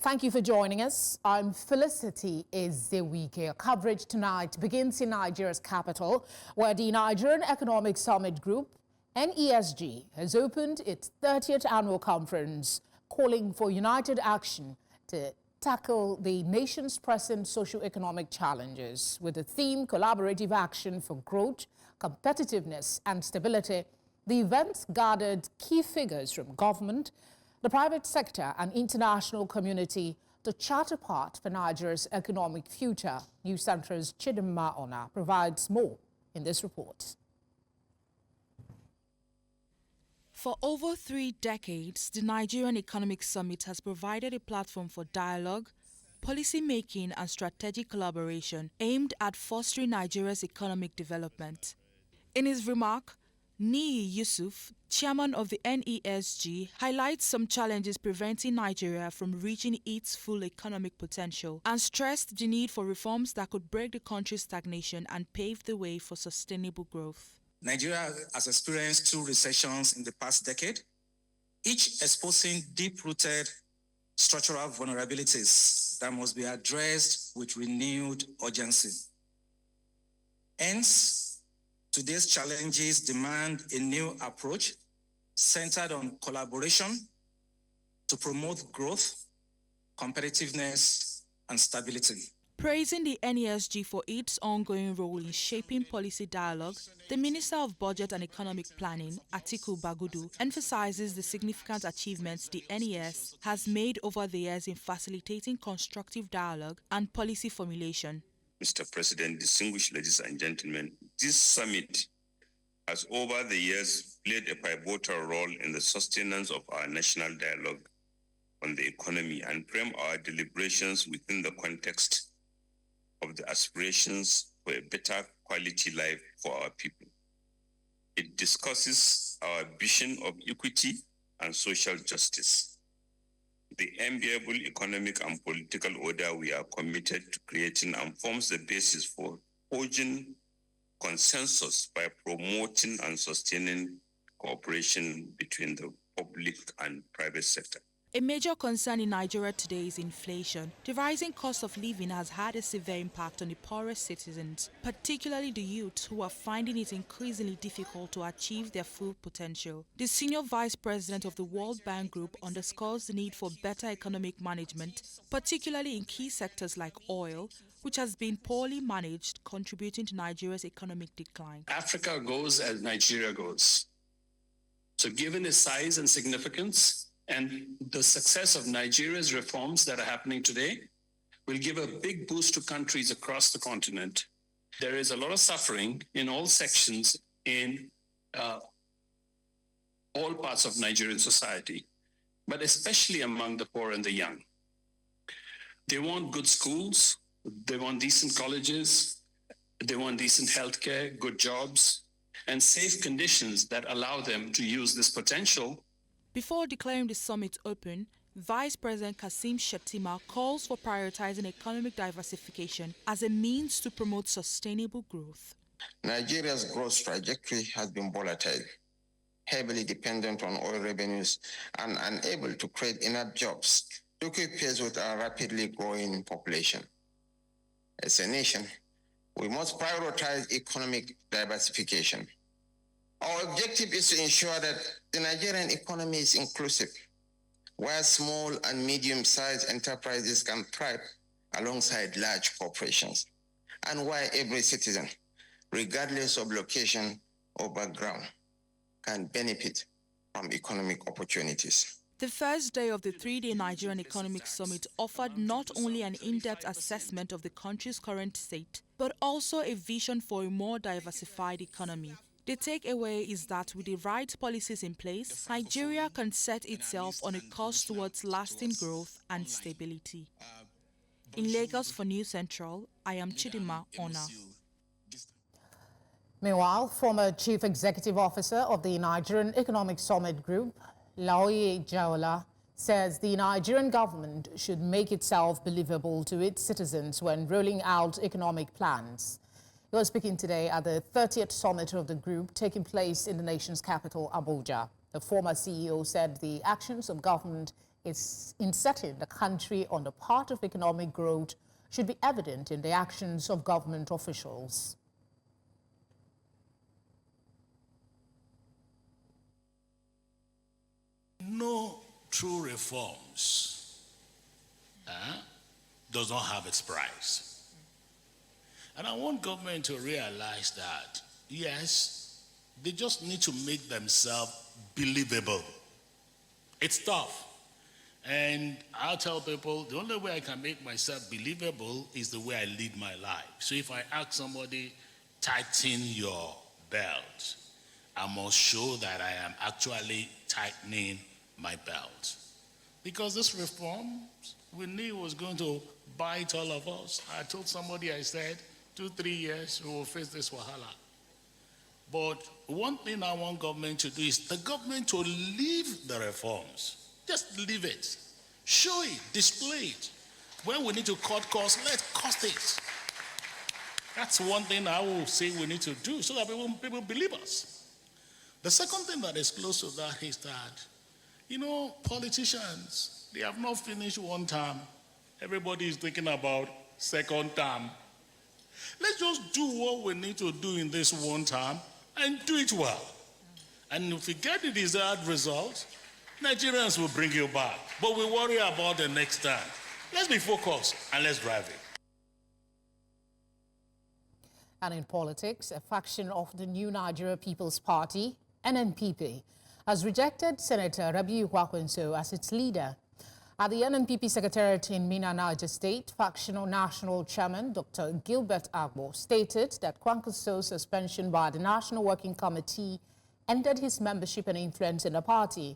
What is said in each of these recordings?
Thank you for joining us. I'm Felicity Ezewike. Our coverage tonight begins in Nigeria's capital, where the Nigerian Economic Summit Group, NESG, has opened its 30th annual conference, calling for united action to tackle the nation's present socio-economic challenges. With the theme Collaborative Action for Growth, Competitiveness and Stability, the event gathered key figures from government, the private sector and international community to chart a path for Nigeria's economic future. News Center's Chidinma Ona provides more in this report. For over 3 decades, the Nigerian Economic Summit has provided a platform for dialogue, policy-making and strategic collaboration aimed at fostering Nigeria's economic development. In his remark, Niyi Yusuf, chairman of the NESG, highlights some challenges preventing Nigeria from reaching its full economic potential and stressed the need for reforms that could break the country's stagnation and pave the way for sustainable growth. Nigeria has experienced 2 recessions in the past decade, each exposing deep-rooted structural vulnerabilities that must be addressed with renewed urgency. Hence, today's challenges demand a new approach centered on collaboration to promote growth, competitiveness, and stability. Praising the NESG for its ongoing role in shaping policy dialogue, the Minister of Budget and Economic Planning, Atiku Bagudu, emphasizes the significant achievements the NES has made over the years in facilitating constructive dialogue and policy formulation. Mr. President, distinguished ladies and gentlemen, this summit has over the years played a pivotal role in the sustenance of our national dialogue on the economy and frame our deliberations within the context of the aspirations for a better quality life for our people. It discusses our vision of equity and social justice, the enviable economic and political order we are committed to creating, and forms the basis for forging consensus by promoting and sustaining cooperation between the public and private sector. A major concern in Nigeria today is inflation. The rising cost of living has had a severe impact on the poorest citizens, particularly the youth, who are finding it increasingly difficult to achieve their full potential. The senior vice president of the World Bank Group underscores the need for better economic management, particularly in key sectors like oil, which has been poorly managed, contributing to Nigeria's economic decline. Africa goes as Nigeria goes. So given its size and significance, and the success of Nigeria's reforms that are happening today will give a big boost to countries across the continent. There is a lot of suffering in all sections in all parts of Nigerian society, but especially among the poor and the young. They want good schools, they want decent colleges, they want decent healthcare, good jobs, and safe conditions that allow them to use this potential. Before declaring the summit open, Vice President Kassim Shettima calls for prioritizing economic diversification as a means to promote sustainable growth. Nigeria's growth trajectory has been volatile, heavily dependent on oil revenues and unable to create enough jobs to keep pace with our rapidly growing population. As a nation, we must prioritize economic diversification. Our objective is to ensure that the Nigerian economy is inclusive, where small and medium-sized enterprises can thrive alongside large corporations, and where every citizen, regardless of location or background, can benefit from economic opportunities. The first day of the 3-day Nigerian Economic Summit offered not only an in-depth assessment of the country's current state, but also a vision for a more diversified economy. The takeaway is that with the right policies in place, Nigeria can set itself on a course towards lasting growth and stability. In Lagos for News Central, I am Chidinma Ona. Meanwhile, former Chief Executive Officer of the Nigerian Economic Summit Group, Laoye Jaiyeola, says the Nigerian government should make itself believable to its citizens when rolling out economic plans. He was speaking today at the 30th summit of the group taking place in the nation's capital, Abuja. The former CEO said the actions of government is in setting the country on the path of economic growth should be evident in the actions of government officials. No true reforms does not have its price. And I want government to realize that, yes, they just need to make themselves believable. It's tough. And I'll tell people, the only way I can make myself believable is the way I lead my life. So if I ask somebody, tighten your belt, I must show that I am actually tightening my belt. Because this reform, we knew was going to bite all of us. I told somebody, I said, 2-3 years, we will face this wahala. But one thing I want government to do is the government to leave the reforms. Just leave it. Show it, display it. When we need to cut costs, let's cut it. That's one thing I will say we need to do so that people believe us. The second thing that is close to that is that, politicians, they have not finished one term. Everybody is thinking about second term. Let's just do what we need to do in this one term and do it well. And if we get the desired result, Nigerians will bring you back. But we worry about the next time. Let's be focused and let's drive it. And in politics, a faction of the New Nigeria People's Party, NNPP, has rejected Senator Rabiu Musa Kwankwaso as its leader. At the NNPP Secretariat in Minna, Niger State, factional national chairman Dr. Gilbert Agbo stated that Kwankwaso's suspension by the National Working Committee ended his membership and influence in the party.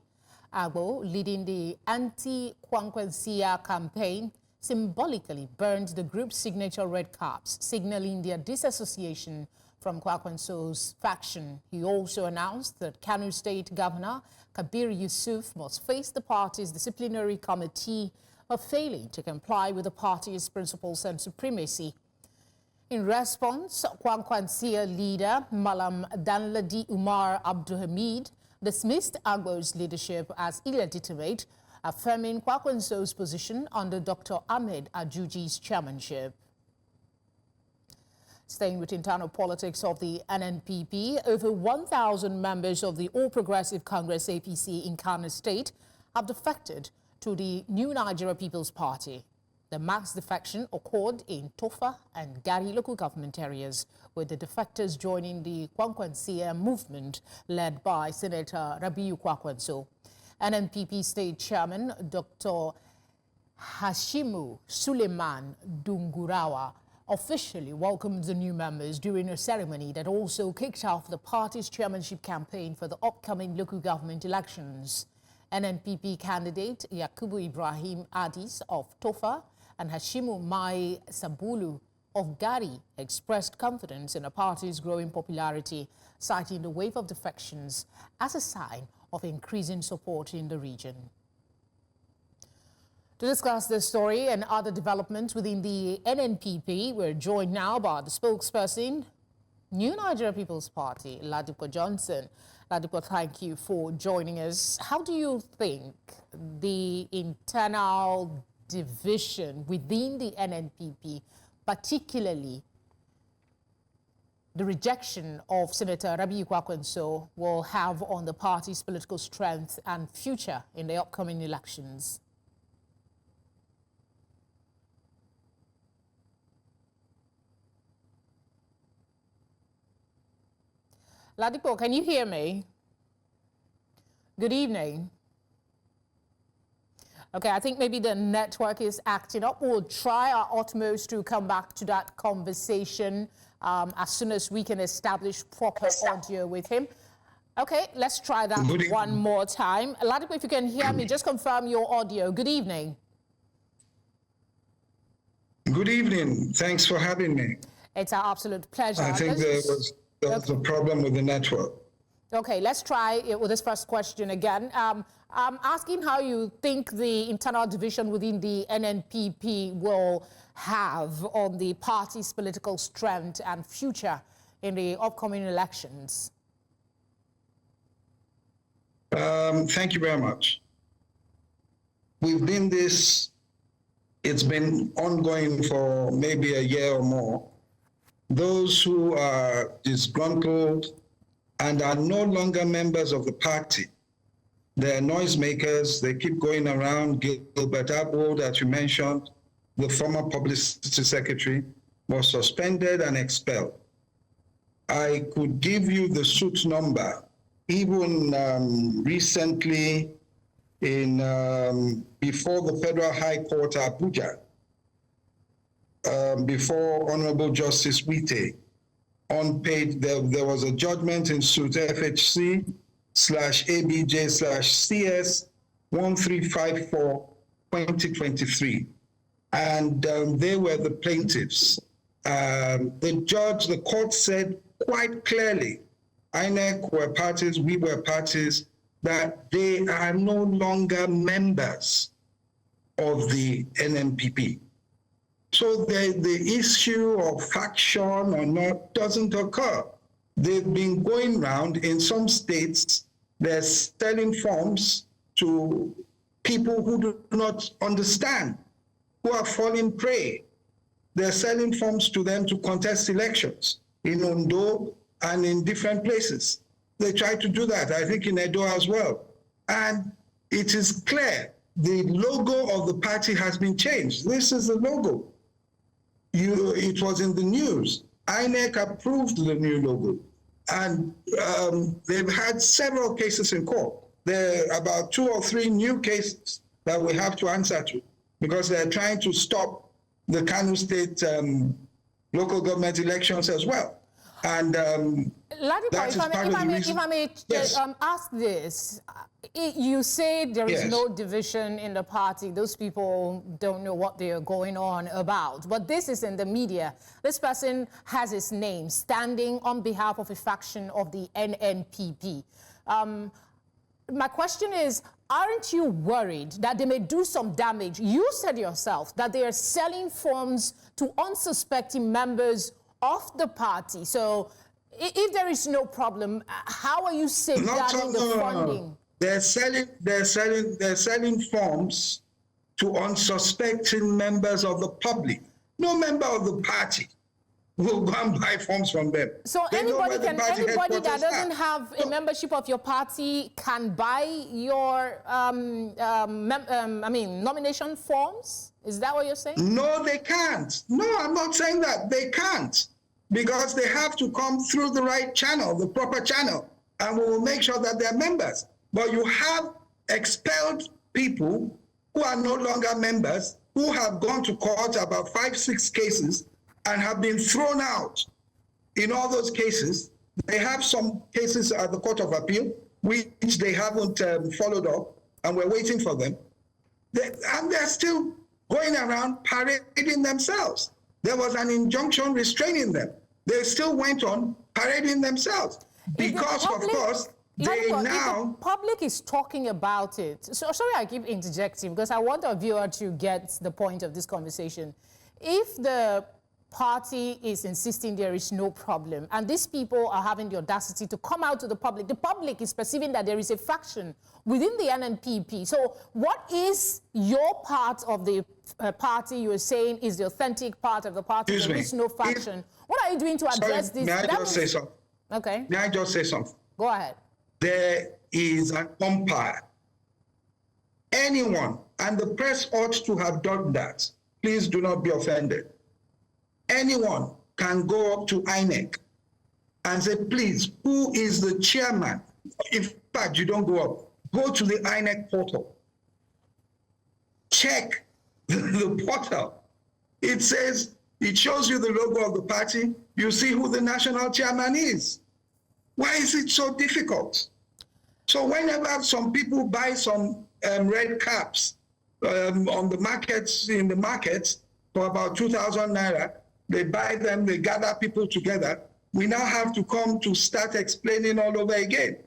Agbo, leading the anti-Kwankwaso campaign, symbolically burned the group's signature red caps, signaling their disassociation from Kwankwaso's faction. He also announced that Kano State Governor Kabir Yusuf must face the party's disciplinary committee for failing to comply with the party's principles and supremacy. In response, Kwankwaso leader Malam Danladi Umar Abdulhamid dismissed Agbo's leadership as illegitimate, affirming Kwankwaso's position under Dr. Ahmed Ajuji's chairmanship. Staying with internal politics of the NNPP, over 1,000 members of the All Progressive Congress APC in Kano State have defected to the New Nigeria People's Party. The mass defection occurred in Tofa and Gari local government areas, with the defectors joining the Kwankwaso movement led by Senator Rabiu Kwankwaso. NNPP State Chairman Dr. Hashimu Suleiman Dungurawa officially welcomed the new members during a ceremony that also kicked off the party's chairmanship campaign for the upcoming local government elections. NNPP candidate Yakubu Ibrahim Adis of Tofa and Hashimu Mai Sabulu of Gari expressed confidence in the party's growing popularity, citing the wave of defections as a sign of increasing support in the region. To discuss this story and other developments within the NNPP, we're joined now by the spokesperson, New Nigeria People's Party, Ladipo Johnson. Ladipo, thank you for joining us. How do you think the internal division within the NNPP, particularly the rejection of Senator Rabiu Kwankwaso, will have on the party's political strength and future in the upcoming elections? Ladipo, can you hear me? Good evening. Okay, I think maybe the network is acting up. We'll try our utmost to come back to that conversation as soon as we can establish proper audio with him. Okay, let's try that one more time. Ladipo, if you can hear me, just confirm your audio. Good evening. Good evening. Thanks for having me. It's our absolute pleasure. I think there was a problem with the network. Okay, let's try it with this first question again. I'm asking how you think the internal division within the NNPP will have on the party's political strength and future in the upcoming elections. Thank you very much. it's been ongoing for maybe a year or more. Those who are disgruntled and are no longer members of the party, they're noisemakers, they keep going around. Gilbert Abwood, that you mentioned, the former publicity secretary, was suspended and expelled. I could give you the suit number. Even recently, before the Federal High Court, Abuja, before Honorable Justice Wite, unpaid, there was a judgment in suit FHC/ABJ/CS 1354/2023, and they were the plaintiffs. The court said quite clearly, INEC were parties, we were parties, that they are no longer members of the NNPP. So the issue of faction or not doesn't occur. They've been going around in some states, they're selling forms to people who do not understand, who are falling prey. They're selling forms to them to contest elections in Ondo and in different places. They try to do that, I think in Edo as well. And it is clear, the logo of the party has been changed. This is the logo. It was in the news. INEC approved the new logo. And they've had several cases in court. There are about 2 or 3 new cases that we have to answer to, because they're trying to stop the Kano State local government elections as well. And Ladipo, if I may yes. Ask this, you say there is yes. no division in the party. Those people don't know what they are going on about. But this is in the media. This person has his name standing on behalf of a faction of the NNPP. My question is, aren't you worried that they may do some damage? You said yourself that they are selling forms to unsuspecting members of the party. So if there is no problem, how are you safeguarding the funding? They're selling forms to unsuspecting members of the public. No member of the party will go and buy forms from them. So anybody that doesn't have a membership of your party can buy your nomination forms? Is that what you're saying? No, they can't. No, I'm not saying that. They can't, because they have to come through the right channel, the proper channel, and we will make sure that they're members. But you have expelled people who are no longer members, who have gone to court, about 5, 6 cases, and have been thrown out. In all those cases, they have some cases at the Court of Appeal, which they haven't followed up, and we're waiting for them. And they're still going around parading themselves. There was an injunction restraining them. They still went on parading themselves because, of course, they now... The public is talking about it. So, sorry I keep interjecting, because I want our viewer to get the point of this conversation. If the party is insisting there is no problem, and these people are having the audacity to come out to the public is perceiving that there is a faction within the NNPP. So what is your part of the party you're saying is the authentic part of the party? There is no faction. What are you doing to address this? May I just say something? Okay. May I just say something? Go ahead. There is an umpire. Anyone, and the press ought to have done that. Please do not be offended. Anyone can go up to INEC and say, please, who is the chairman? In fact, you don't go up. Go to the INEC portal. Check the portal. It says, it shows you the logo of the party. You see who the national chairman is. Why is it so difficult? So whenever some people buy some red caps on the markets, in the markets, for about 2,000 naira, they buy them, they gather people together. We now have to come to start explaining all over again.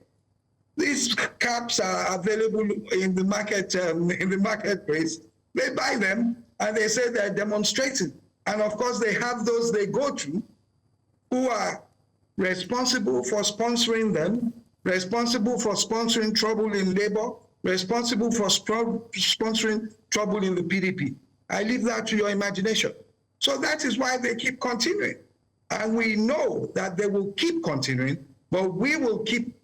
These caps are available in the market, in the marketplace. They buy them and they say they're demonstrating. And of course, they have those they go to who are responsible for sponsoring them, responsible for sponsoring trouble in labor, responsible for sponsoring trouble in the PDP. I leave that to your imagination. So that is why they keep continuing. And we know that they will keep continuing, but we will keep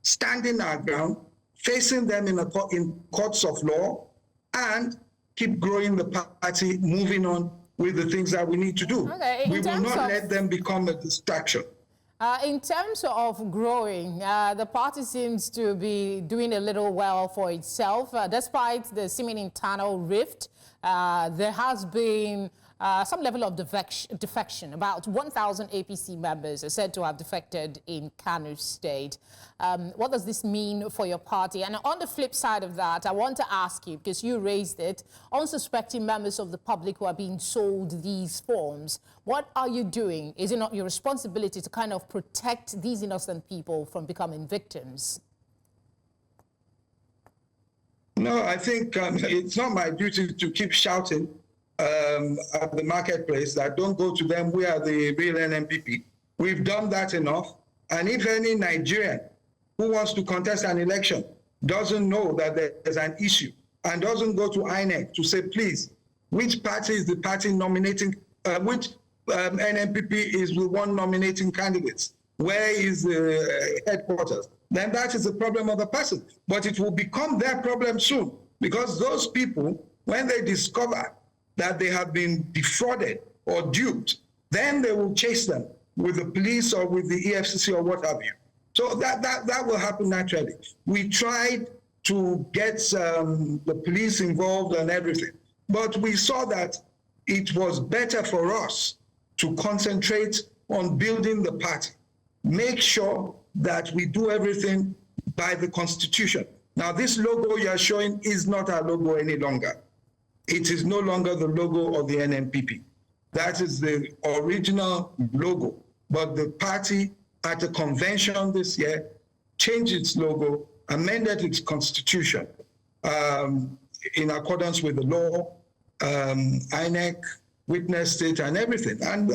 standing our ground, facing them in courts of law, and keep growing the party, moving on with the things that we need to do. Okay, we will not let them become a distraction. In terms of growing, the party seems to be doing a little well for itself. Despite the seeming internal rift, there has been some level of defection. About 1,000 APC members are said to have defected in Kano State. What does this mean for your party? And on the flip side of that, I want to ask you, because you raised it, unsuspecting members of the public who are being sold these forms. What are you doing? Is it not your responsibility to kind of protect these innocent people from becoming victims? No, I think it's not my duty to keep shouting at the marketplace that don't go to them, we are the real NNPP. We've done that enough. And if any Nigerian who wants to contest an election doesn't know that there's an issue and doesn't go to INEC to say, please, which party is the party nominating, which NNPP is the one nominating candidates, where is the headquarters, then that is the problem of the person. But it will become their problem soon, because those people, when they discover that they have been defrauded or duped, then they will chase them with the police or with the EFCC or what have you. So that will happen naturally. We tried to get the police involved and everything, but we saw that it was better for us to concentrate on building the party, make sure that we do everything by the Constitution. Now, this logo you're showing is not our logo any longer. It is no longer the logo of the NNPP. That is the original logo. But the party at a convention this year changed its logo, amended its constitution in accordance with the law, INEC witnessed it and everything. And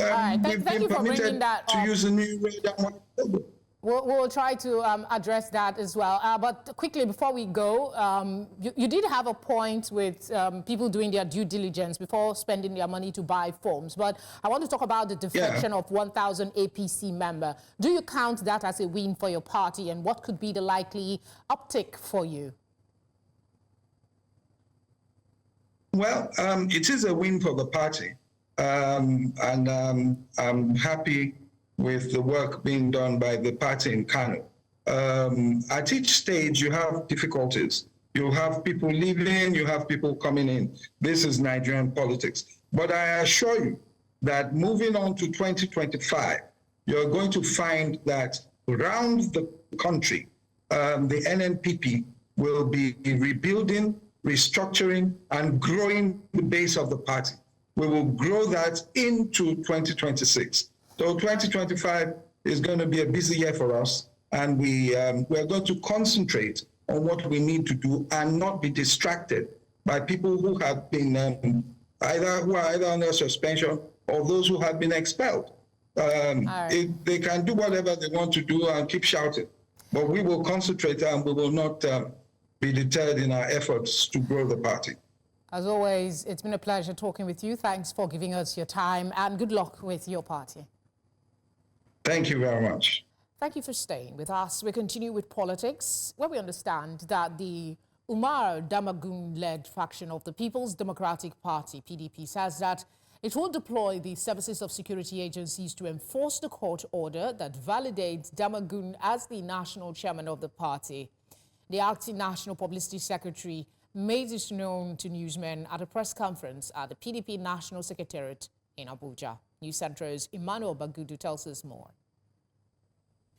we've been permitted to use the new red and white logo. We'll try to address that as well. But quickly, before we go, you did have a point with people doing their due diligence before spending their money to buy forms. But I want to talk about the defection of 1,000 APC member. Do you count that as a win for your party? And what could be the likely uptick for you? Well, it is a win for the party. And I'm happy with the work being done by the party in Kano. At each stage, you have difficulties. You have people leaving, you have people coming in. This is Nigerian politics. But I assure you that moving on to 2025, you're going to find that around the country, the NNPP will be rebuilding, restructuring, and growing the base of the party. We will grow that into 2026. So 2025 is going to be a busy year for us, and we're going to concentrate on what we need to do and not be distracted by people who have been either under suspension or those who have been expelled. They can do whatever they want to do and keep shouting, but we will concentrate and we will not be deterred in our efforts to grow the party. As always, it's been a pleasure talking with you. Thanks for giving us your time, and good luck with your party. Thank you very much. Thank you for staying with us. We continue with politics, where we understand that the Umar Damagum-led faction of the People's Democratic Party, PDP, says that it will deploy the services of security agencies to enforce the court order that validates Damagum as the national chairman of the party. The acting national publicity secretary made this known to newsmen at a press conference at the PDP National Secretariat in Abuja. News Centro's Emmanuel Bagudu tells us more.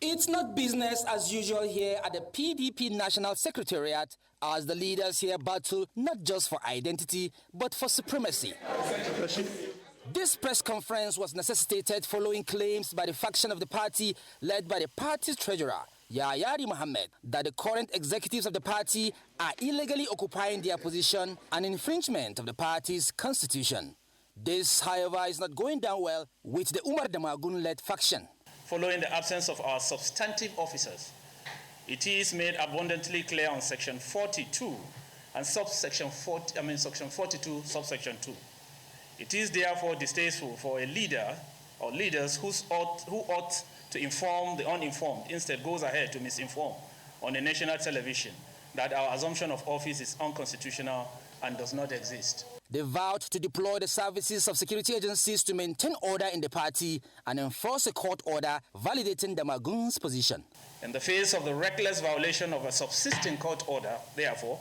It's not business as usual here at the PDP National Secretariat as the leaders here battle not just for identity but for supremacy. This press conference was necessitated following claims by the faction of the party led by the party's treasurer, Yahya Mohammed, that the current executives of the party are illegally occupying their position, an infringement of the party's constitution. This, however, is not going down well with the Umar Damagum-led faction. Following the absence of our substantive officers It is made abundantly clear on section 42 and section 42, subsection 2. It is therefore distasteful for a leader or leaders who ought to inform the uninformed, instead goes ahead to misinform on a national television that our assumption of office is unconstitutional and does not exist. They vowed to deploy the services of security agencies to maintain order in the party and enforce a court order validating the Magun's position. In the face of the reckless violation of a subsisting court order, therefore,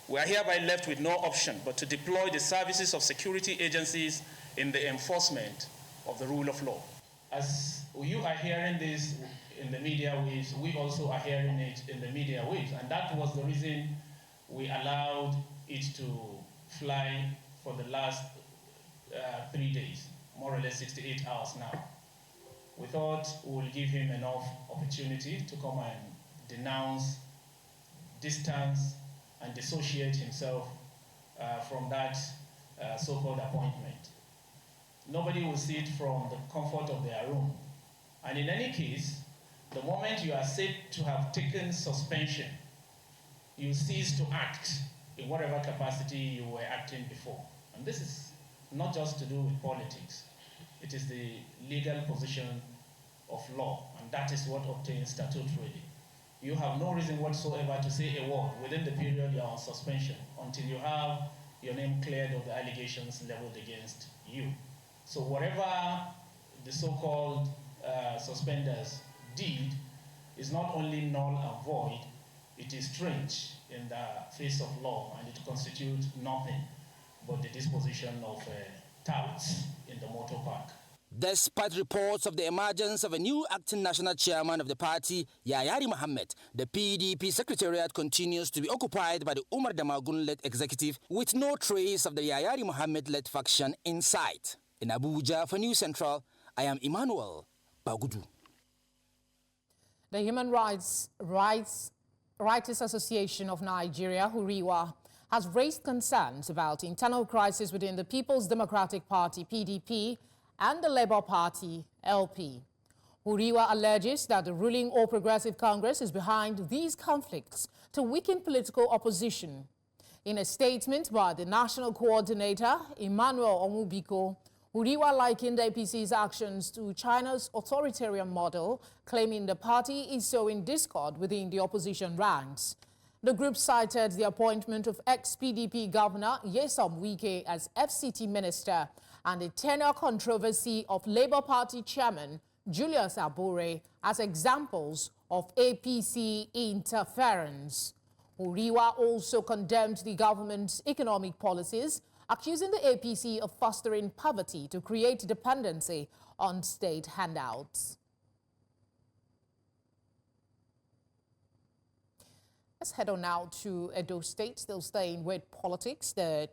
we are hereby left with no option but to deploy the services of security agencies in the enforcement of the rule of law. As you are hearing this in the media waves, we also are hearing it in the media waves, and that was the reason we allowed it to fly for the last 3 days, more or less 68 hours now. We thought we will give him enough opportunity to come and denounce, distance, and dissociate himself from that so-called appointment. Nobody will see it from the comfort of their room. And in any case, the moment you are said to have taken suspension, you cease to act in whatever capacity you were acting before. And this is not just to do with politics. It is the legal position of law, and that is what obtains statutorily. You have no reason whatsoever to say a word within the period you are on suspension until you have your name cleared of the allegations leveled against you. So whatever the so-called suspenders did is not only null and void, it is strange in the face of law, and it constitutes nothing but the disposition of touts in the motor park. Despite reports of the emergence of a new acting national chairman of the party, Yahya Mohammed, the PDP secretariat continues to be occupied by the Umar Damagun-led executive with no trace of the Yahya Mohammed-led faction in sight. In Abuja for News Central, I am Emmanuel Bagudu. The Human Rights Writers Association of Nigeria, Huriwa, has raised concerns about internal crisis within the People's Democratic Party, PDP, and the Labour Party, LP. Huriwa alleges that the ruling All Progressive Congress is behind these conflicts to weaken political opposition. In a statement by the National Coordinator, Emmanuel Omubiko, Huriwa likened the APC's actions to China's authoritarian model, claiming the party is sowing discord within the opposition ranks. The group cited the appointment of ex-PDP Governor Nyesom Wike as FCT Minister and the tenure controversy of Labour Party Chairman Julius Abure as examples of APC interference. Huriwa also condemned the government's economic policies, accusing the APC of fostering poverty to create dependency on state handouts. Let's head on now to Edo State, still staying with politics. The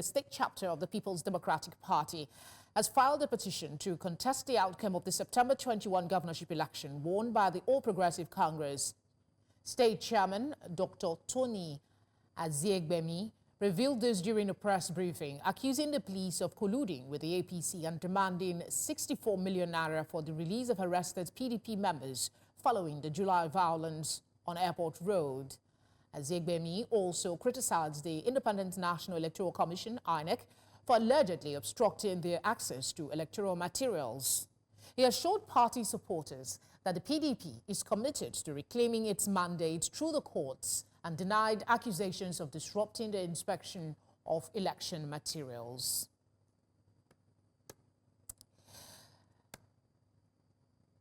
state chapter of the People's Democratic Party has filed a petition to contest the outcome of the September 21 governorship election won by the All Progressive Congress. State Chairman Dr. Tony Aziegbemi revealed this during a press briefing, accusing the police of colluding with the APC and demanding 64 million naira for the release of arrested PDP members following the July violence on Airport Road. Aziegbemi also criticized the Independent National Electoral Commission, INEC, for allegedly obstructing their access to electoral materials. He assured party supporters that the PDP is committed to reclaiming its mandate through the courts and denied accusations of disrupting the inspection of election materials.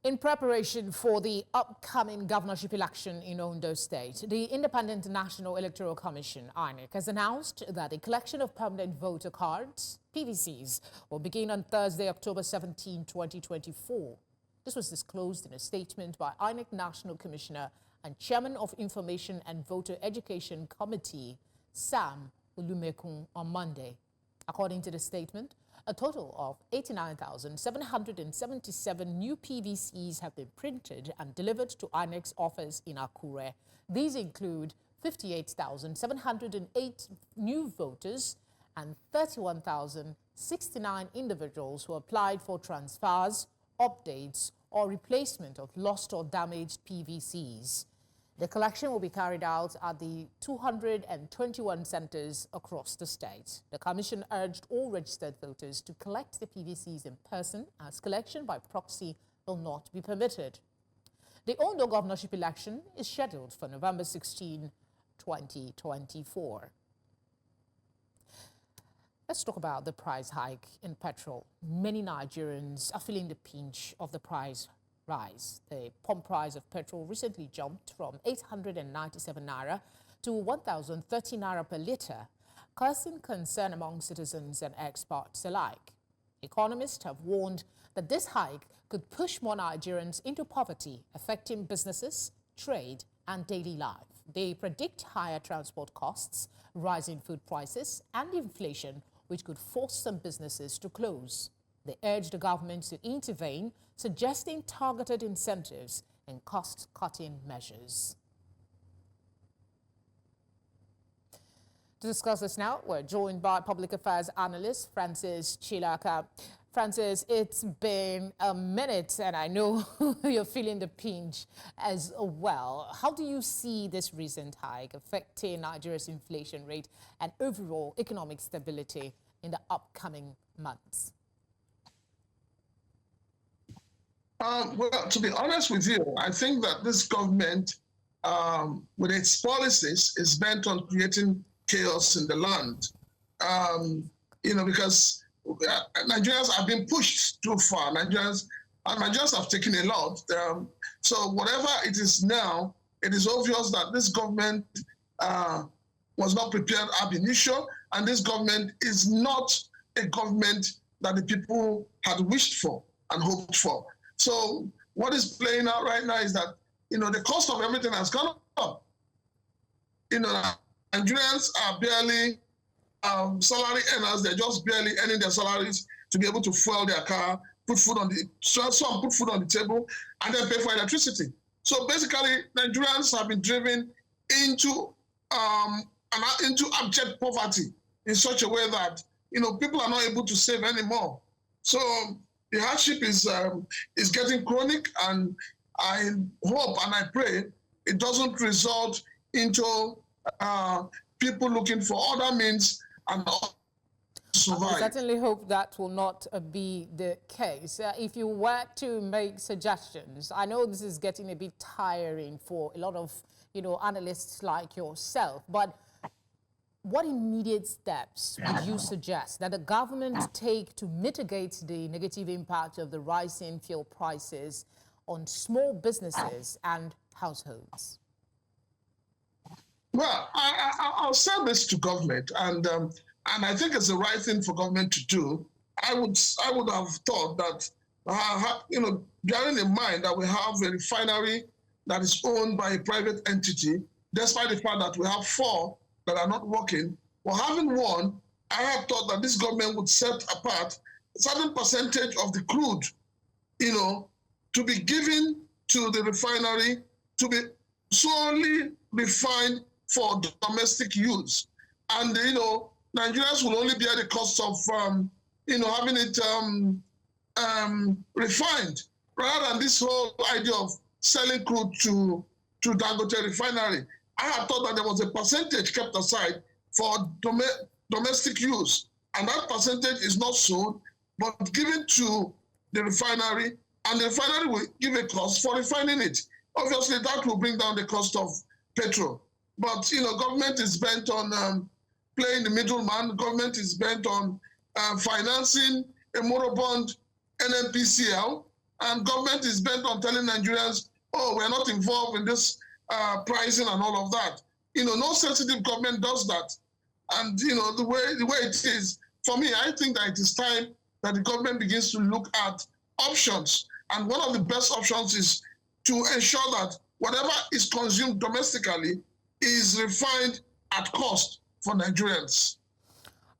In preparation for the upcoming governorship election in Ondo State, the Independent National Electoral Commission, INEC, has announced that the collection of permanent voter cards, PVCs, will begin on Thursday, October 17, 2024. This was disclosed in a statement by INEC National Commissioner and Chairman of Information and Voter Education Committee, Sam Ulumekun, on Monday. According to the statement, a total of 89,777 new PVCs have been printed and delivered to INEC's office in Akure. These include 58,708 new voters and 31,069 individuals who applied for transfers, updates, or replacement of lost or damaged PVCs. The collection will be carried out at the 221 centers across the state. The commission urged all registered voters to collect the PVCs in person, as collection by proxy will not be permitted. The Ondo governorship election is scheduled for November 16, 2024. Let's talk about the price hike in petrol. Many Nigerians are feeling the pinch of the price rise. The pump price of petrol recently jumped from 897 naira to 1,030 naira per litre, causing concern among citizens and experts alike. Economists have warned that this hike could push more Nigerians into poverty, affecting businesses, trade, and daily life. They predict higher transport costs, rising food prices, and inflation, which could force some businesses to close. They urge the government to intervene, suggesting targeted incentives and cost-cutting measures. To discuss this now, we're joined by public affairs analyst Francis Chilaka. Francis, it's been a minute, and I know you're feeling the pinch as well. How do you see this recent hike affecting Nigeria's inflation rate and overall economic stability in the upcoming months? Well, to be honest with you, I think that this government, with its policies, is bent on creating chaos in the land. Because Nigerians have been pushed too far. Nigerians have taken a lot. So whatever it is now, it is obvious that this government was not prepared ab initio, and this government is not a government that the people had wished for and hoped for. So what is playing out right now is that, the cost of everything has gone up. Nigerians are barely salary earners. They're just barely earning their salaries to be able to fuel their car, put food on the table, and then pay for electricity. So basically, Nigerians have been driven into abject poverty in such a way that people are not able to save anymore. So the hardship is getting chronic, and I hope and I pray it doesn't result into people looking for other means and survive. I certainly hope that will not be the case. If you were to make suggestions, I know this is getting a bit tiring for a lot of analysts like yourself, but what immediate steps would you suggest that the government take to mitigate the negative impact of the rising fuel prices on small businesses and households? Well, I'll say this to government, and I think it's the right thing for government to do. I would have thought that, bearing in mind that we have a refinery that is owned by a private entity, despite the fact that we have 4 that are not working, well, having one, I have thought that this government would set apart a certain percentage of the crude, to be given to the refinery to be solely refined for domestic use. And, Nigerians will only bear the cost of, having it refined, rather than this whole idea of selling crude to Dangote refinery. I had thought that there was a percentage kept aside for domestic use, and that percentage is not sold, but given to the refinery, and the refinery will give a cost for refining it. Obviously, that will bring down the cost of petrol. But, government is bent on playing the middleman. Government is bent on financing a moribund NNPCL, and government is bent on telling Nigerians, oh, we're not involved in this pricing and all of that. No sensitive government does that. And, the way it is, for me, I think that it is time that the government begins to look at options. And one of the best options is to ensure that whatever is consumed domestically is refined at cost for Nigerians.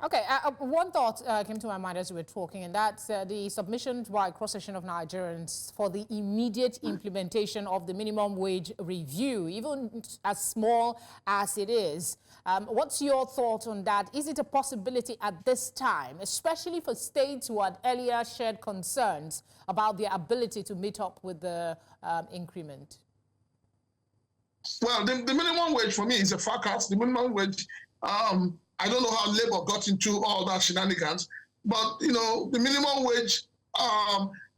Okay, one thought came to my mind as we were talking, and that's the submission by cross-section of Nigerians for the immediate implementation of the minimum wage review, even as small as it is. What's your thought on that? Is it a possibility at this time, especially for states who had earlier shared concerns about their ability to meet up with the increment? Well, the minimum wage for me is a fracas. The minimum wage, I don't know how Labour got into all that shenanigans, but you know, the minimum wage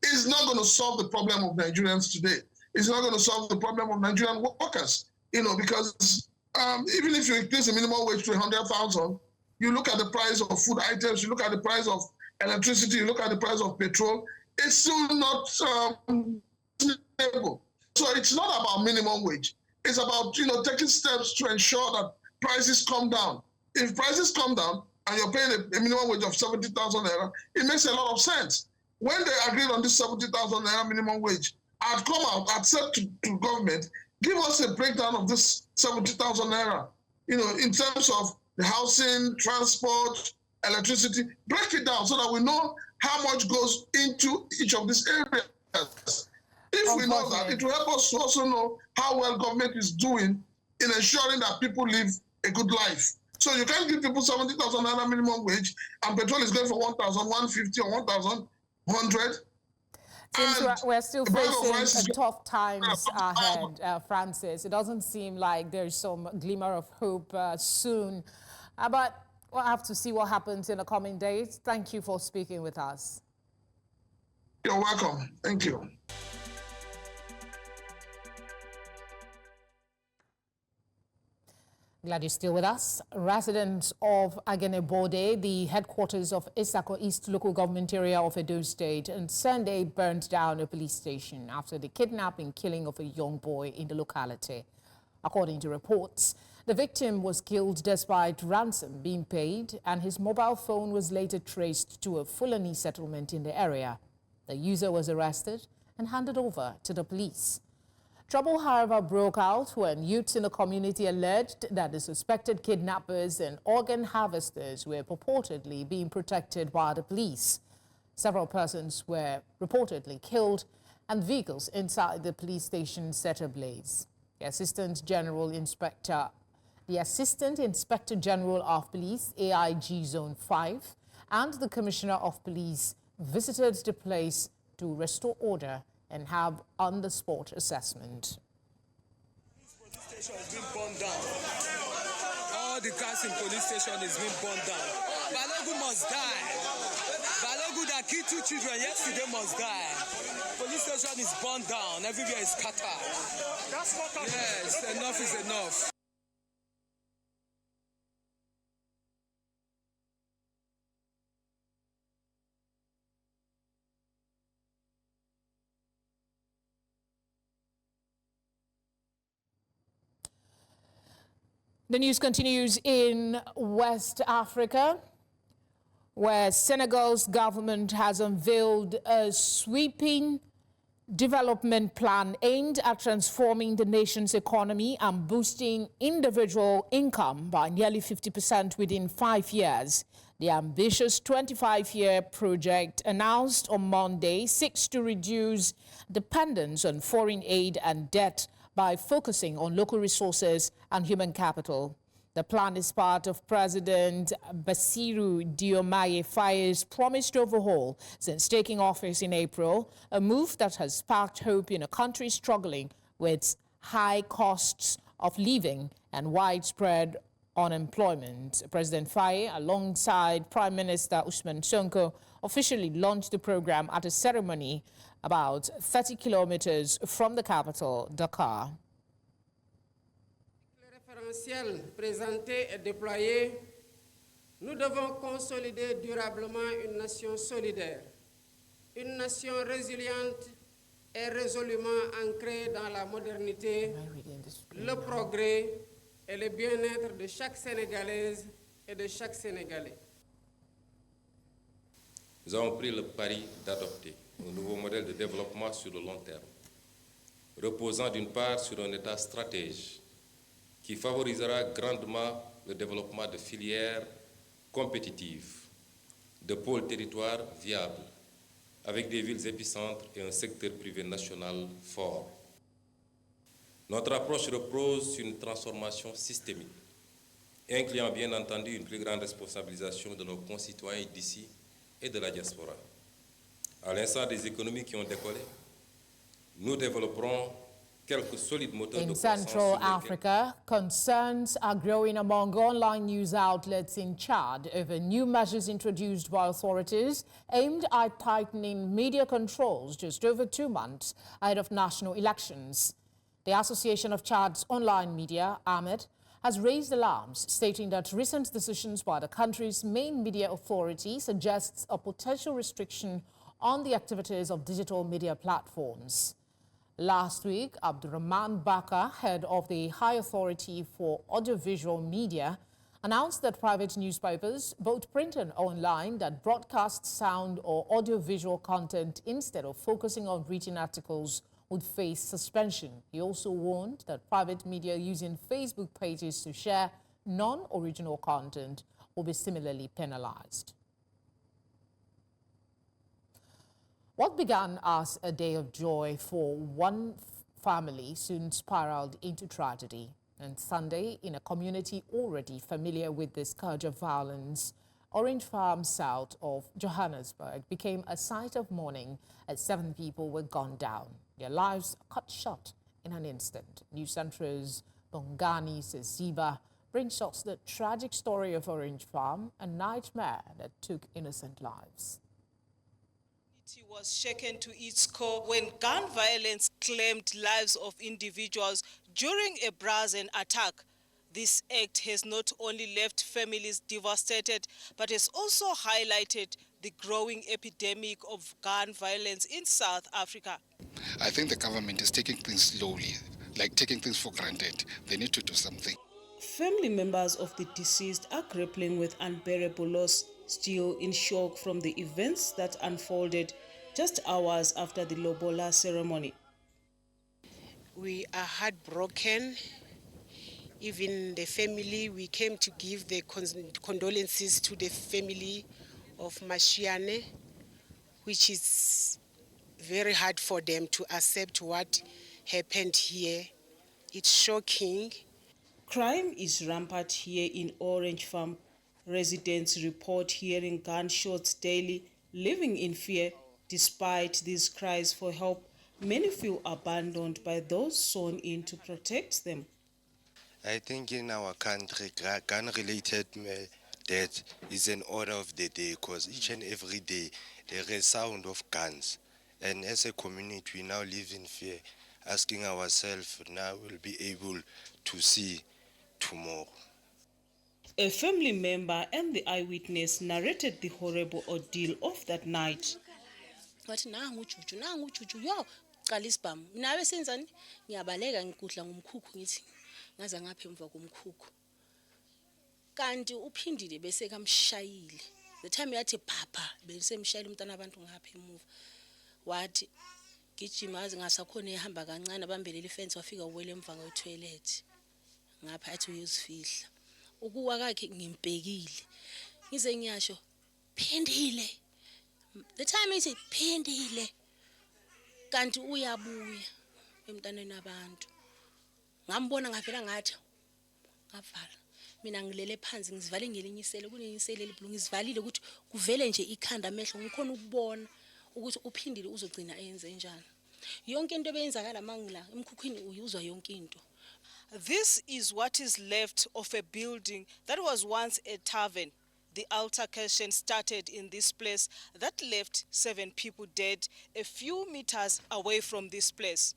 is not going to solve the problem of Nigerians today. It's not going to solve the problem of Nigerian workers, you know, because even if you increase the minimum wage to 100,000, you look at the price of food items, you look at the price of electricity, you look at the price of petrol, it's still not stable. So it's not about minimum wage. It's about, you know, taking steps to ensure that prices come down. If prices come down and you're paying a minimum wage of 70,000 naira, it makes a lot of sense. When they agreed on this 70,000 naira minimum wage, I'd come out, I'd said to government, give us a breakdown of this 70,000 naira, you know, in terms of the housing, transport, electricity, break it down so that we know how much goes into each of these areas. If we know that, it will help us to also know how well government is doing in ensuring that people live a good life. So you can't give people 70,000 naira minimum wage and petrol is going for 1,150 or 1,100. Since we're still facing tough times ahead, Francis, it doesn't seem like there's some glimmer of hope soon. But we'll have to see what happens in the coming days. Thank you for speaking with us. You're welcome. Thank you. Glad you're still with us. Residents of Agenebode, the headquarters of Isako East local government area of Edo State, on Sunday burned down a police station after the kidnapping killing of a young boy in the locality. According to reports, the victim was killed despite ransom being paid, and his mobile phone was later traced to a Fulani settlement in the area. The user was arrested and handed over to the police. Trouble, however, broke out when youths in the community alleged that the suspected kidnappers and organ harvesters were purportedly being protected by the police. Several persons were reportedly killed and vehicles inside the police station set ablaze. The Assistant Inspector General of Police, AIG Zone 5, and the Commissioner of Police visited the place to restore order and have on-the-spot assessment. This police station has been burned down. All the cars in police station is being burned down. Balogun must die. Balogun that killed 2 children yesterday must die. Police station is burned down. Everywhere is scattered. That's not enough. Yes, enough is enough. The news continues in West Africa, where Senegal's government has unveiled a sweeping development plan aimed at transforming the nation's economy and boosting individual income by nearly 50% within 5 years. The ambitious 25-year project announced on Monday seeks to reduce dependence on foreign aid and debt by focusing on local resources and human capital. The plan is part of President Bassirou Diomaye Faye's promised overhaul since taking office in April, a move that has sparked hope in a country struggling with high costs of living and widespread unemployment. President Faye, alongside Prime Minister Ousmane Sonko, officially launched the program at a ceremony about 30 kilometers from the capital, Dakar. Le référentiel présenté et déployé, nous devons consolider durablement une nation solidaire, une nation résiliente et résolument ancrée dans la modernité, le progrès et le bien-être de chaque Sénégalaise et de chaque Sénégalais. Nous avons pris le pari d'adopter un nouveau modèle de développement sur le long terme, reposant d'une part sur un État stratège qui favorisera grandement le développement de filières compétitives, de pôles territoires viables, avec des villes épicentres et un secteur privé national fort. Notre approche repose sur une transformation systémique, incluant bien entendu une plus grande responsabilisation de nos concitoyens d'ici et de la diaspora. À l'instar des économies qui ont décollé, nous développerons In Central Africa, concerns are growing among online news outlets in Chad over new measures introduced by authorities aimed at tightening media controls just over 2 months ahead of national elections. The Association of Chad's Online Media, AMED, has raised alarms, stating that recent decisions by the country's main media authority suggests a potential restriction on the activities of digital media platforms. Last week, Abdurrahman Baka, head of the High Authority for Audiovisual Media, announced that private newspapers, both print and online, that broadcast sound or audiovisual content instead of focusing on written articles would face suspension. He also warned that private media using Facebook pages to share non-original content will be similarly penalized. What began as a day of joy for one family soon spiraled into tragedy. And Sunday, in a community already familiar with the scourge of violence, Orange Farm south of Johannesburg became a sight of mourning as 7 people were gunned down. Their lives cut short in an instant. News Central's Bongani Seziba brings us the tragic story of Orange Farm, a nightmare that took innocent lives. Was shaken to its core when gun violence claimed lives of individuals during a brazen attack. This act has not only left families devastated, but has also highlighted the growing epidemic of gun violence in South Africa. I think the government is taking things slowly, like taking things for granted. They need to do something. Family members of the deceased are grappling with unbearable loss, still in shock from the events that unfolded just hours after the Lobola ceremony. We are heartbroken. Even the family, we came to give the condolences to the family of Mashiane, which is very hard for them to accept what happened here. It's shocking. Crime is rampant here in Orange Farm. Residents report hearing gunshots daily, living in fear. Despite these cries for help, many feel abandoned by those sworn in to protect them. I think in our country, gun-related death is an order of the day because each and every day there is sound of guns. And as a community, we now live in fear, asking ourselves now we'll be able to see tomorrow. A family member and the eyewitness narrated the horrible ordeal of that night. Wathi nangu ujuju yo qala isibhamu nawe senzani ngiyabaleka ngikudla ngomkhukhu ngithi ngaza ngapha emva komkhukhu kanti uphindile bese kamshayile the time yathi phapha besemshayile umntana abantu ngapha emuva wathi gijima ngasakhona ehamba kancane abambelele ifence wafika uwele emva kwetoilet ngapha athi uyozifihla ukuwa kwakhe ngimpekile ngize ngiyasho phindile. The time ithi phindile kanti uyabuya emntaneni abantu ngambona ngavela ngathi ngavala mina ngilele phansi ngizivale ngelinye isele kunenyisele elibhlungu ngizivalile ukuthi kuvele nje ikhanda amehlo ngikhona ukubona ukuthi uphindile uzogcina eyenze njani yonke into ebeyenzakala mangila emkhukhwini uyuzwa yonke into. This is what is left of a building that was once a tavern. The altercation started in this place that left 7 people dead a few meters away from this place.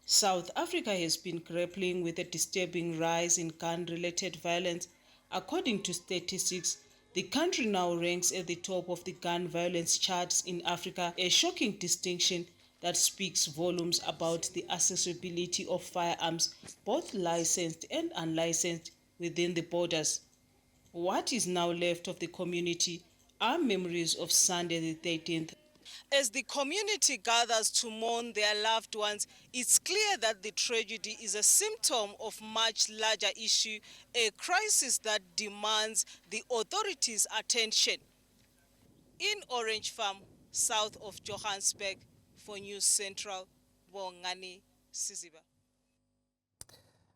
South Africa has been grappling with a disturbing rise in gun-related violence. According to statistics, the country now ranks at the top of the gun violence charts in Africa, a shocking distinction that speaks volumes about the accessibility of firearms, both licensed and unlicensed, within the borders. What is now left of the community are memories of Sunday the 13th. As the community gathers to mourn their loved ones, it's clear that the tragedy is a symptom of much larger issue, a crisis that demands the authorities' attention. In Orange Farm, south of Johannesburg, for News Central, Bongani Siziba.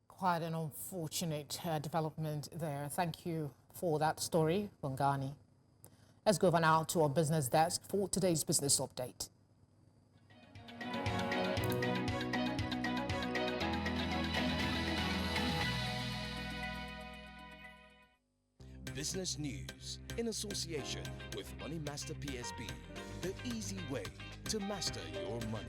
Quite an unfortunate development there. Thank you for that story, Bongani. Let's go over now to our business desk for today's business update. Business News in association with Money Master PSB, the easy way to master your money.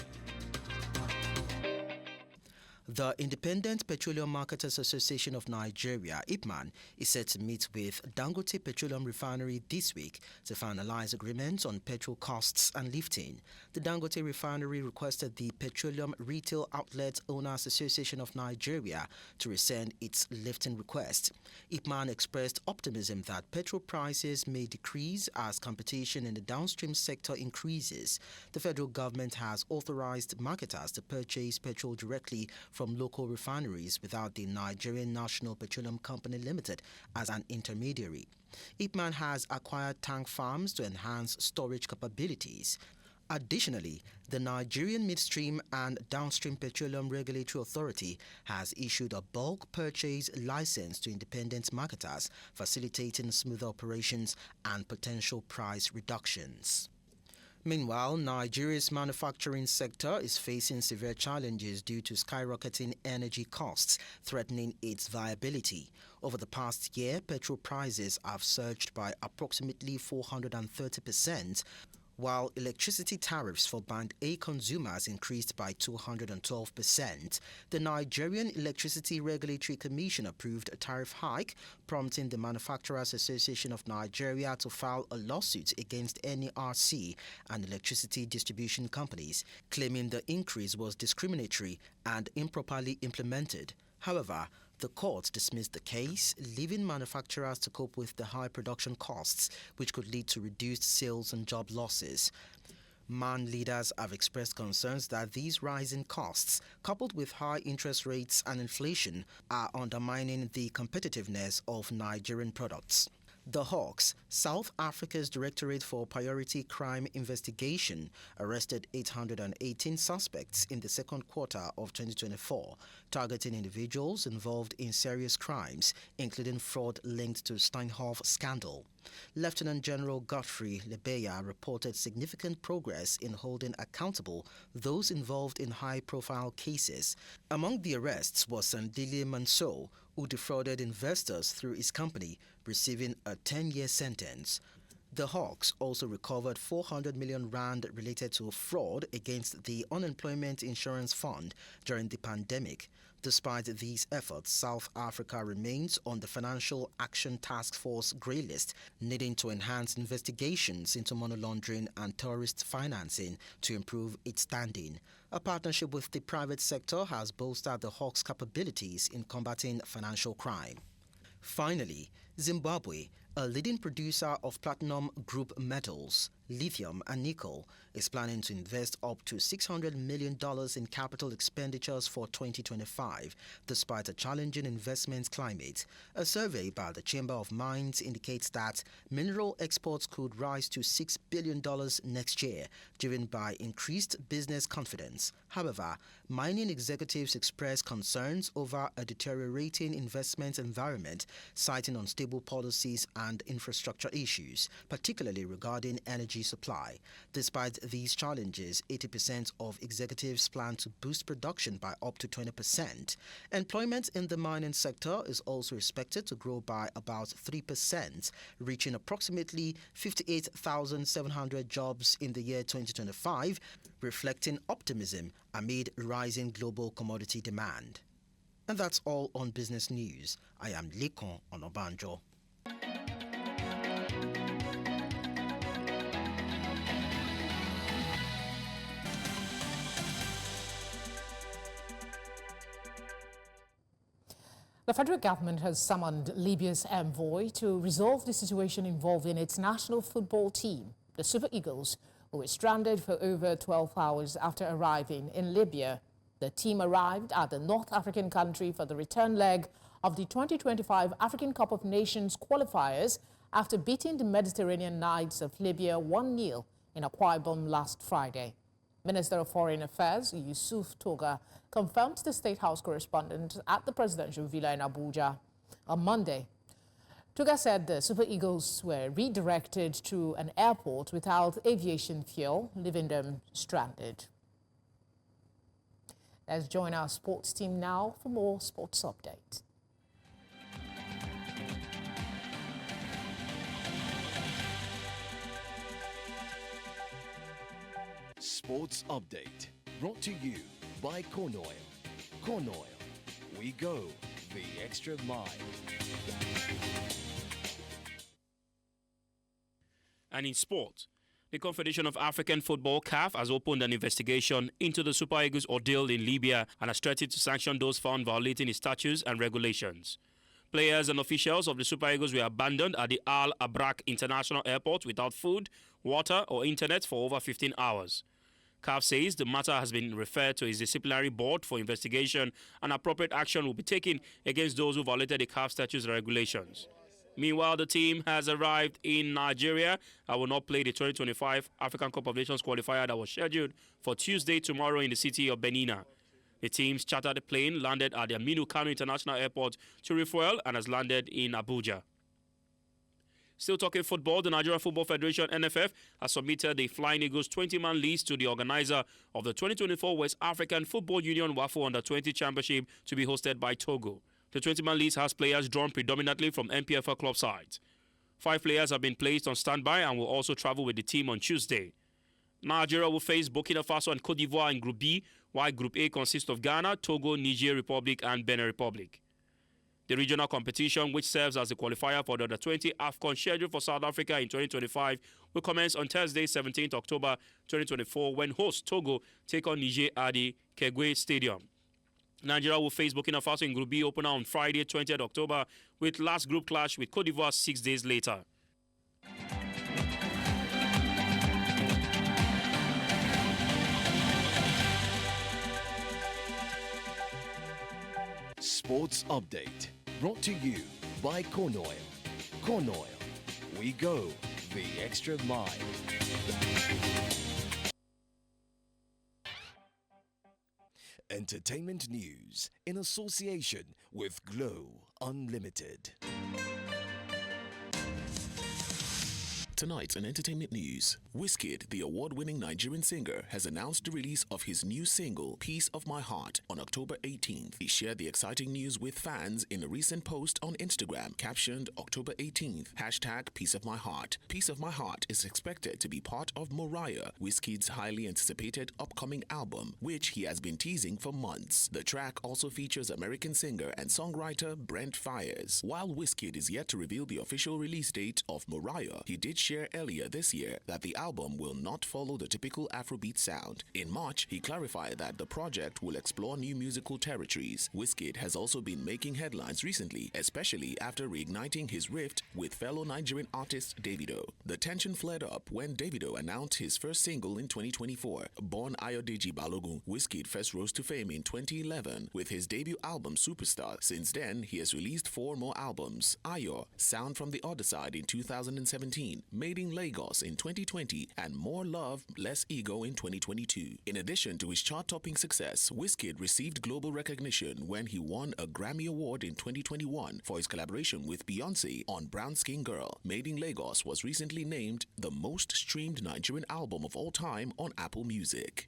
The Independent Petroleum Marketers Association of Nigeria, IPMAN, is set to meet with Dangote Petroleum Refinery this week to finalize agreements on petrol costs and lifting. The Dangote Refinery requested the Petroleum Retail Outlet Owners Association of Nigeria to rescind its lifting request. IPMAN expressed optimism that petrol prices may decrease as competition in the downstream sector increases. The federal government has authorized marketers to purchase petrol directly from local refineries without the Nigerian National Petroleum Company Limited as an intermediary. IPMAN has acquired tank farms to enhance storage capabilities. Additionally, the Nigerian Midstream and Downstream Petroleum Regulatory Authority has issued a bulk purchase license to independent marketers, facilitating smoother operations and potential price reductions. Meanwhile, Nigeria's manufacturing sector is facing severe challenges due to skyrocketing energy costs, threatening its viability. Over the past year, petrol prices have surged by approximately 430%, while electricity tariffs for Band A consumers increased by 212%. The Nigerian Electricity Regulatory Commission approved a tariff hike, prompting the Manufacturers Association of Nigeria to file a lawsuit against NERC and electricity distribution companies, claiming the increase was discriminatory and improperly implemented. However, the court dismissed the case, leaving manufacturers to cope with the high production costs, which could lead to reduced sales and job losses. MAN leaders have expressed concerns that these rising costs, coupled with high interest rates and inflation, are undermining the competitiveness of Nigerian products. The Hawks, South Africa's Directorate for Priority Crime Investigation, arrested 818 suspects in the second quarter of 2024, targeting individuals involved in serious crimes, including fraud linked to Steinhoff scandal. Lieutenant General Godfrey Lebeya reported significant progress in holding accountable those involved in high-profile cases. Among the arrests was Sandile Manso, who defrauded investors through his company, receiving a 10-year sentence. The Hawks also recovered 400 million rand related to fraud against the Unemployment Insurance Fund during the pandemic. Despite these efforts, South Africa remains on the Financial Action Task Force grey list, needing to enhance investigations into money laundering and terrorist financing to improve its standing. A partnership with the private sector has bolstered the Hawks' capabilities in combating financial crime. Finally, Zimbabwe, a leading producer of platinum group metals, lithium and nickel, is planning to invest up to $600 million in capital expenditures for 2025, despite a challenging investment climate. A survey by the Chamber of Mines indicates that mineral exports could rise to $6 billion next year, driven by increased business confidence. However, mining executives express concerns over a deteriorating investment environment, citing unstable policies and infrastructure issues, particularly regarding energy supply. Despite these challenges, 80% of executives plan to boost production by up to 20%. Employment in the mining sector is also expected to grow by about 3%, reaching approximately 58,700 jobs in the year 2025, reflecting optimism amid rising global commodity demand. And that's all on Business News. I am Lekon Onobanjo. The federal government has summoned Libya's envoy to resolve the situation involving its national football team, the Super Eagles, who were stranded for over 12 hours after arriving in Libya. The team arrived at the North African country for the return leg of the 2025 African Cup of Nations qualifiers after beating the Mediterranean Knights of Libya 1-0 in Akwa Ibom last Friday. Minister of Foreign Affairs Yusuf Toga confirmed to the State House correspondent at the presidential villa in Abuja on Monday. Toga said the Super Eagles were redirected to an airport without aviation fuel, leaving them stranded. Let's join our sports team now for more sports updates. Sports Update, brought to you by Corn Oil. Corn Oil, we go the extra mile. And in sport, the Confederation of African Football (CAF) has opened an investigation into the Super Eagles ordeal in Libya and has threatened to sanction those found violating its statutes and regulations. Players and officials of the Super Eagles were abandoned at the Al Abrak International Airport without food, water or internet for over 15 hours. CAF says the matter has been referred to its disciplinary board for investigation and appropriate action will be taken against those who violated the CAF statutes and regulations. Meanwhile, the team has arrived in Nigeria and will not play the 2025 African Cup of Nations qualifier that was scheduled for Tuesday tomorrow in the city of Benina. The team's chartered plane landed at the Aminu Kano International Airport to refuel and has landed in Abuja. Still talking football, the Nigerian Football Federation (NFF) has submitted the Flying Eagles 20-man list to the organizer of the 2024 West African Football Union WAFO Under-20 Championship to be hosted by Togo. The 20-man list has players drawn predominantly from NPFL club sides. 5 players have been placed on standby and will also travel with the team on Tuesday. Nigeria will face Burkina Faso and Cote d'Ivoire in Group B, while Group A consists of Ghana, Togo, Niger Republic and Benin Republic. The regional competition, which serves as the qualifier for the Under-20 AFCON scheduled for South Africa in 2025, will commence on Thursday, 17th October 2024, when hosts Togo take on Niger at the Kegwe Stadium. Nigeria will face Burkina Faso in Group B opener on Friday, 20th October, with last group clash with Cote d'Ivoire 6 days later. Sports Update, brought to you by Corn Oil. Corn Oil, we go the extra mile. Entertainment news in association with Glow Unlimited. Tonight in entertainment news, Wizkid, the award-winning Nigerian singer, has announced the release of his new single, Piece of My Heart, on October 18th. He shared the exciting news with fans in a recent post on Instagram, captioned October 18th, #Piece of My Heart. Piece of My Heart is expected to be part of Moriah, Wizkid's highly anticipated upcoming album, which he has been teasing for months. The track also features American singer and songwriter Brent Faiyaz. While Wizkid is yet to reveal the official release date of Moriah, he did share earlier this year that the album will not follow the typical Afrobeat sound. In March, he clarified that the project will explore new musical territories. Wizkid has also been making headlines recently, especially after reigniting his rift with fellow Nigerian artist Davido. The tension flared up when Davido announced his first single in 2024. Born Ayodeji Balogun, Wizkid first rose to fame in 2011 with his debut album Superstar. Since then, he has released 4 more albums: Ayo, Sound from the Other Side in 2017, Made in Lagos in 2020, and More Love, Less Ego in 2022. In addition to his chart-topping success, Wizkid received global recognition when he won a Grammy Award in 2021 for his collaboration with Beyoncé on Brown Skin Girl. Made in Lagos was recently named the most streamed Nigerian album of all time on Apple Music.